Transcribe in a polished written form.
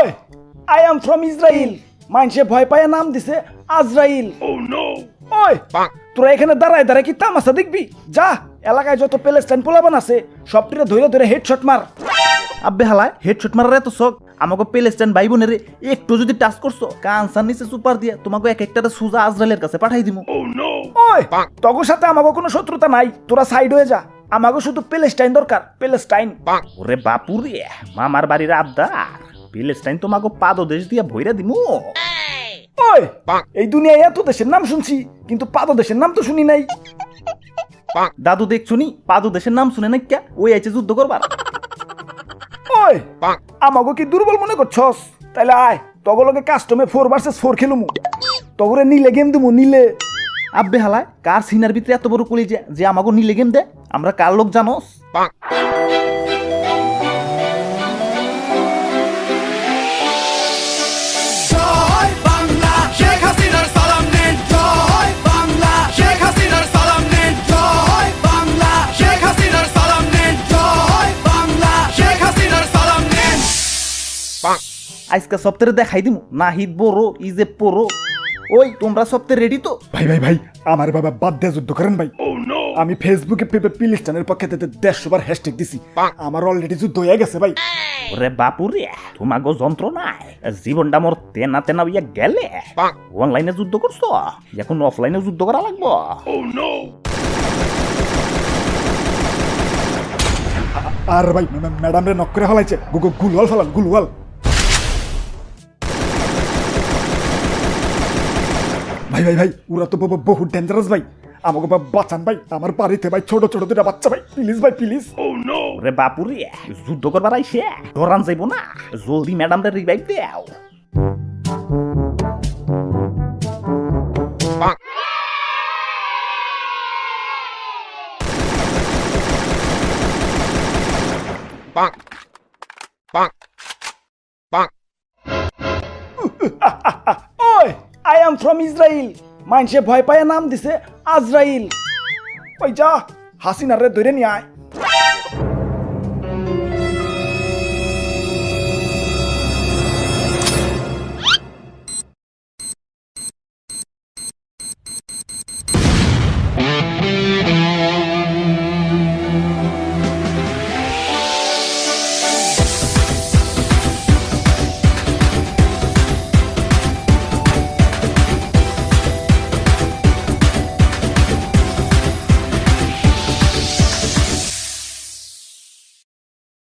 ওই I am from Israel মানুষে ভয় পায় নাম দিছে আজরাইল ওই তোরা এখানে দাঁড়ায় দাঁড়ায় কি তামাশা দেখবি যা এলাকায় যত প্যালেস্টাইন পোলাবান আছে সবটিরে ধরে ধরে হেডশট মার। আব্বে হালায় হেডশট মারার এত শখ আমাকে প্যালেস্টাইন ভাই বোনের একটু যদি টাচ করছো কানসার নিচে সুপার দিয়ে তোমাকে এক একটা সুজা আজরাইলের কাছে পাঠাই দিমু। ওই তগর সাথে আমাকে কোনো শত্রুতা নাই, তোরা সাইড হয়ে যা, আমাকে শুধু প্যালেস্টাইন দরকার, প্যালেস্টাইন। ওরে বাপুরে মামার বাড়ির আবদার প্যালেস্টাইন তোমাকে পাদদেশ দিয়ে ভইরা দিমু। ওই এই দুনিয়ায় এত দেশের নাম শুনছি কিন্তু পাদদেশের নাম তো শুনি নাই। দাদু দেখছুনি পাদদেশের নাম শুনে না কে ওই আইছে যুদ্ধ করবার। ওই আমাকে কি দুর্বল মনে করছস? তাইলে আয় তগলকে কাস্টমে 4 ভার্সেস 4 খেলুমু, তগরে নিলে গেম দিমু নিলে। আব্বে হালায় কার সিনার ভিতরে এত বড় কলি যে আমাকে নিলে গেম দে? আমরা কার লোক জানোস? আজকে সপ্তাহে দেখাই দিমু নাহিদ বড় ইজে পড়ো। ওই তোমরা সপ্তাহে রেডি তো? ভাই ভাই ভাই আমার বাবা বাদ দিয়ে যুদ্ধ করেন ভাই। আমি ফেসবুকে প্যালেস্টাইনের পক্ষে 150 বার হ্যাশট্যাগ দিছি, আমার অলরেডি যুদ্ধ হয়ে গেছে ভাই। ওরে বাপুরে তোমাগো যন্ত্রণায় জীবনটা মোর তেনা তেনা হইয়া গেলে। অনলাইনে যুদ্ধ করছো, এখন অফলাইনে যুদ্ধ করা লাগবো। আর ভাই ম্যাডাম রে নক করে ফেলাইছে, গুলওয়াল ফেলান গুলওয়াল। ভাই ভাই ভাই ওরা তো বহু ডেঞ্জারাস ভাই, আমাকে বাঁচান ভাই, আমার বাড়িতে ভাই ছোট ছোট দুটা বাচ্চা ভাই, প্লিজ ভাই প্লিজ। ওরে বাপুরে যুদ্ধ করবার আইছে ধরান যাইব না, জলদি ম্যাডাম রে রিভাইভ দাও। ওই আই এম ফ্রম ইসরায়েল মানুষে ভয় পায় নাম দিছে আজরাইল। ওই যা হাসিনার রে ধরে নিয়ে আয়।